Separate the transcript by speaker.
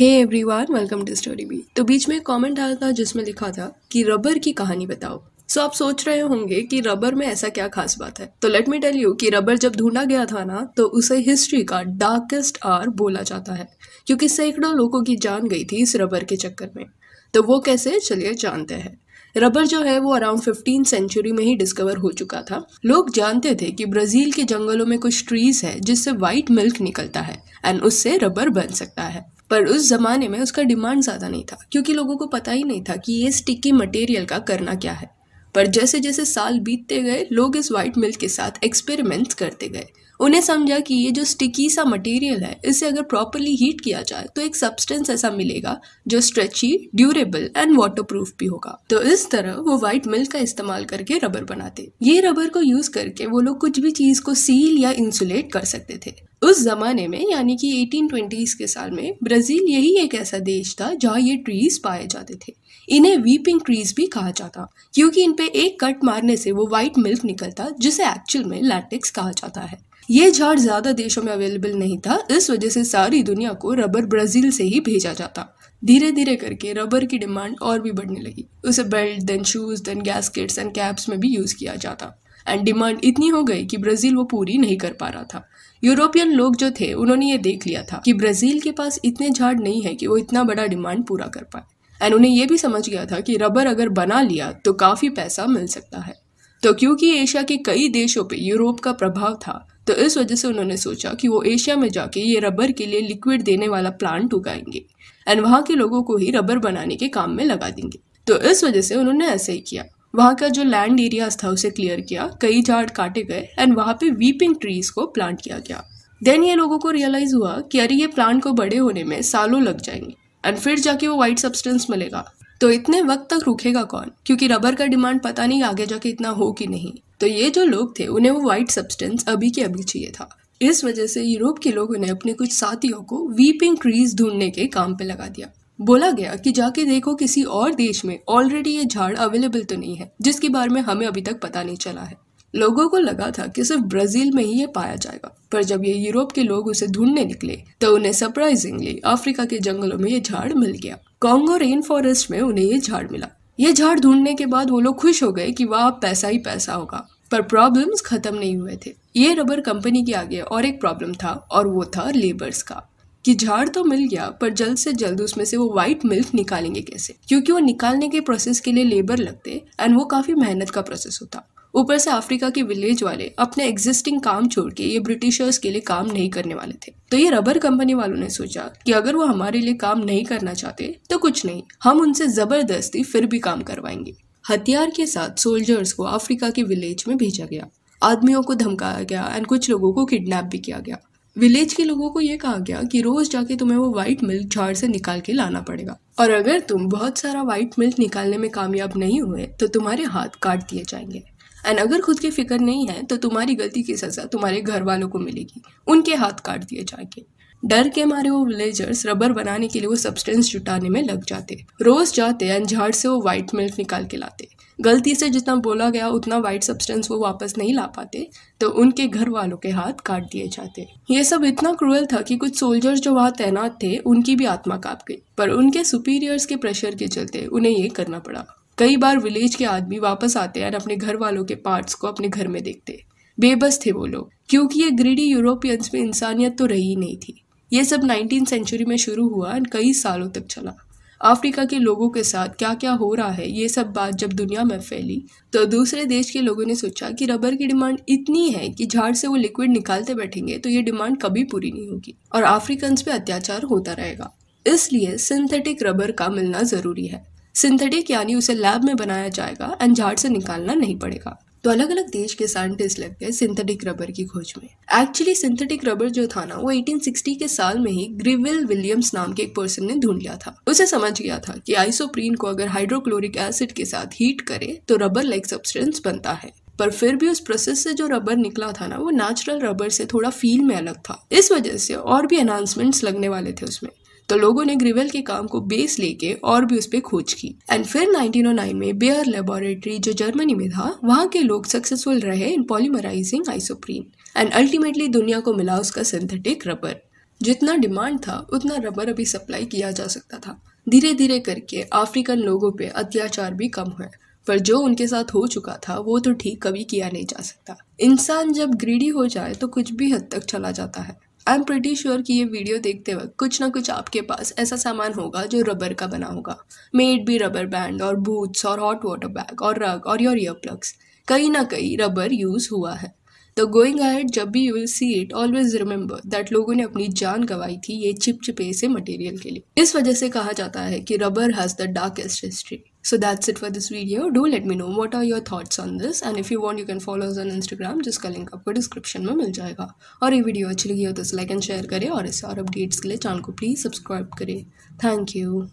Speaker 1: Hey everyone, welcome to story B. तो बीच में एक कमेंट आया था जिसमें लिखा था कि रबर की कहानी बताओ। सो आप सोच रहे होंगे कि रबर में ऐसा क्या खास बात है। तो लेट मी टेल यू कि रबर जब ढूंढा गया था ना, तो उसे हिस्ट्री का डार्केस्ट आवर बोला जाता है, क्योंकि सैकड़ों लोगों की जान गई थी इस रबर के चक्कर में। तो वो कैसे, चलिए जानते हैं। रबर जो है वो अराउंड 15 सेंचुरी में ही डिस्कवर हो चुका था। लोग जानते थे कि ब्राजील के जंगलों में कुछ ट्रीज है जिससे व्हाइट मिल्क निकलता है एंड उससे रबर बन सकता है। पर उस जमाने में उसका डिमांड ज्यादा नहीं था, क्योंकि लोगों को पता ही नहीं था कि ये स्टिकी मटेरियल का करना क्या है। पर जैसे जैसे साल बीतते गए, लोग इस व्हाइट मिल्क के साथ एक्सपेरिमेंट्स करते गए। उन्हें समझा कि ये जो स्टिकी सा मटेरियल है, इसे अगर प्रॉपरली हीट किया जाए तो एक सब्सटेंस ऐसा मिलेगा जो स्ट्रेची, ड्यूरेबल एंड वाटरप्रूफ भी होगा। तो इस तरह वो व्हाइट मिल्क का इस्तेमाल करके रबर बनाते। ये रबर को यूज करके वो लोग कुछ भी चीज को सील या इंसुलेट कर सकते थे। उस जमाने में यानी कि 1820s के साल में ब्राजील यही एक ऐसा देश था जहाँ ये ट्रीज पाए जाते थे। इन्हें वीपिंग ट्रीज भी कहा जाता, क्योंकि इन पे एक कट मारने से वो व्हाइट मिल्क निकलता, जिसे एक्चुअल में लैटेक्स कहा जाता है। ये झाड़ ज्यादा देशों में अवेलेबल नहीं था, इस वजह से सारी दुनिया को रबर ब्राजील से ही भेजा जाता। धीरे धीरे करके रबर की डिमांड और भी बढ़ने लगी। उसे belt, then shoes, then gaskets and caps में भी यूज किया जाता। एंड डिमांड इतनी हो गई कि ब्राजील वो पूरी नहीं कर पा रहा था। यूरोपियन लोग जो थे, उन्होंने ये देख लिया था कि ब्राजील के पास इतने झाड़ नहीं है कि वो इतना बड़ा डिमांड पूरा कर पाए। एंड उन्हें ये भी समझ गया था कि रबर अगर बना लिया तो काफी पैसा मिल सकता है। तो क्योंकि एशिया के कई देशों पे यूरोप का प्रभाव था, तो इस वजह से उन्होंने सोचा कि वो एशिया में जाके ये रबर के लिए लिक्विड देने वाला प्लांट उगाएंगे एंड वहाँ के लोगों को ही रबर बनाने के काम में लगा देंगे। तो इस वजह से उन्होंने ऐसे ही किया। वहाँ का जो लैंड एरियाज था उसे क्लियर किया, कई झाड़ काटे गए एंड वहाँ पे वीपिंग ट्रीज को प्लांट किया गया। देन ये लोगों को रियलाइज हुआ कि अरे ये प्लांट को बड़े होने में सालों लग जाएंगे एंड फिर जाके वो व्हाइट सब्सटेंस मिलेगा। तो इतने वक्त तक रुकेगा कौन, क्योंकि रबर का डिमांड पता नहीं आगे जाके इतना हो कि नहीं। तो ये जो लोग थे, उन्हें वो व्हाइट सब्सटेंस अभी के अभी चाहिए था। इस वजह से यूरोप के लोगों ने अपने कुछ साथियों को वीपिंग ट्रीज ढूंढने के काम पे लगा दिया। बोला गया कि जाके देखो किसी और देश में ऑलरेडी ये झाड़ अवेलेबल तो नहीं है, जिसके बारे में हमें अभी तक पता नहीं चला है। लोगों को लगा था कि सिर्फ ब्राजील में ही ये पाया जाएगा, पर जब ये यूरोप के लोग उसे ढूंढने निकले तो उन्हें सरप्राइजिंगली अफ्रीका के जंगलों में ये झाड़ मिल गया। कॉन्गो रेन फॉरेस्ट में उन्हें ये झाड़ मिला। ये झाड़ ढूंढने के बाद वो लोग खुश हो गए कि वाह, पैसा ही पैसा होगा। पर प्रॉब्लम्स खत्म नहीं हुए थे। ये रबर कंपनी के आगे और एक प्रॉब्लम था, और वो था लेबर्स का। कि झाड़ तो मिल गया, पर जल्द से जल्द उसमें से वो व्हाइट मिल्क निकालेंगे कैसे, क्योंकि वो निकालने के प्रोसेस के लिए लेबर लगते एंड वो काफी मेहनत का प्रोसेस होता। ऊपर से अफ्रीका के विलेज वाले अपने एग्जिस्टिंग काम छोड़ के ये ब्रिटिशर्स के लिए काम नहीं करने वाले थे। तो ये रबर कंपनी वालों ने सोचा कि अगर वो हमारे लिए काम नहीं करना चाहते तो कुछ नहीं, हम उनसे जबरदस्ती फिर भी काम करवाएंगे। हथियार के साथ सोल्जर्स को अफ्रीका के विलेज में भेजा गया। आदमियों को धमकाया गया एंड कुछ लोगों को किडनैप भी किया गया। विलेज के लोगों को ये कहा गया कि रोज जाके तुम्हें वो व्हाइट मिल्क झाड़ से निकाल के लाना पड़ेगा, और अगर तुम बहुत सारा व्हाइट मिल्क निकालने में कामयाब नहीं हुए तो तुम्हारे हाथ काट दिए जाएंगे। एंड अगर खुद की फिक्र नहीं है तो तुम्हारी गलती की सजा तुम्हारे घर वालों को मिलेगी, उनके हाथ काट दिए जाएंगे। डर के मारे वो विलेजर्स रबर बनाने के लिए वो सब्सटेंस जुटाने में लग जाते। रोज जाते एंड झाड़ से वो व्हाइट मिल्क निकाल के लाते। गलती से जितना बोला गया उतना व्हाइट सब्सटेंस वो वापस नहीं ला पाते, तो उनके घर वालों के हाथ काट दिए जाते। ये सब इतना क्रूएल था कि कुछ सोल्जर्स जो वहाँ तैनात थे, उनकी भी आत्मा कांप गई, पर उनके सुपीरियर्स के प्रेशर के चलते उन्हें ये करना पड़ा। कई बार विलेज के आदमी वापस आते और अपने घर वालों के पार्ट्स को अपने घर में देखते। बेबस थे वो लोग, क्योंकि ये ग्रीडी यूरोपियंस में इंसानियत तो रही नहीं थी। ये सब 19th सेंचुरी में शुरू हुआ और कई सालों तक चला। अफ्रीका के लोगों के साथ क्या क्या हो रहा है, ये सब बात जब दुनिया में फैली, तो दूसरे देश के लोगों ने सोचा कि रबर की डिमांड इतनी है कि झाड़ से वो लिक्विड निकालते बैठेंगे तो ये डिमांड कभी पूरी नहीं होगी और अफ्रीकन्स पे अत्याचार होता रहेगा। इसलिए सिंथेटिक रबर का मिलना जरूरी है। सिंथेटिक यानी उसे लैब में बनाया जाएगा एंड झाड़ से निकालना नहीं पड़ेगा। तो अलग अलग देश के साइंटिस्ट लग गए सिंथेटिक रबर की खोज में। एक्चुअली सिंथेटिक रबर जो था ना, वो 1860 के साल में ही ग्रिविल विलियम्स नाम के एक पर्सन ने ढूंढ लिया था। उसे समझ गया था कि आइसोप्रीन को अगर हाइड्रोक्लोरिक एसिड के साथ हीट करे तो रबर लाइक सब्सटेंस बनता है। पर फिर भी उस प्रोसेस से जो रबर निकला था ना, वो नेचुरल रबर से थोड़ा फील में अलग था। इस वजह से और भी एनहांसमेंट्स लगने वाले थे उसमें। तो लोगों ने ग्रिवेल के काम को बेस लेके और भी उस पर खोज की एंड फिर 1909 में बेयर लेबोरेटरी जो जर्मनी में था, वहाँ के लोग सक्सेसफुल रहे इन पॉलीमराइजिंग आइसोप्रीन एंड अल्टीमेटली दुनिया को मिला उसका सिंथेटिक रबर। जितना डिमांड था उतना रबर अभी सप्लाई किया जा सकता था। धीरे धीरे करके अफ्रीकन लोगों पे अत्याचार भी कम हुए, पर जो उनके साथ हो चुका था वो तो ठीक कभी किया नहीं जा सकता। इंसान जब ग्रीडी हो जाए तो कुछ भी हद तक चला जाता है। आई एम प्रिटी श्योर कि ये वीडियो देखते वक्त कुछ ना कुछ आपके पास ऐसा सामान होगा जो रबर का बना होगा। May it be rubber band और बूट्स और हॉट वाटर बैग और रग और योर ईयर प्लग्स, कहीं ना कहीं रबर यूज हुआ है। तो गोइंग अहेड जब भी you will see it, always remember that लोगों ने अपनी जान गंवाई थी ये चिपचिपे से मटेरियल के लिए। इस वजह से कहा जाता है कि rubber has the darkest history. So that's it for this video. Do let me know what are your thoughts on this, and if you want you can follow us on Instagram, जिसका link आपको description में मिल जाएगा। और ये video अच्छी लगी हो तो लाइक एंड शेयर करें, और इससे और अपडेट्स के लिए चैनल को प्लीज़ सब्सक्राइब करें। Thank you.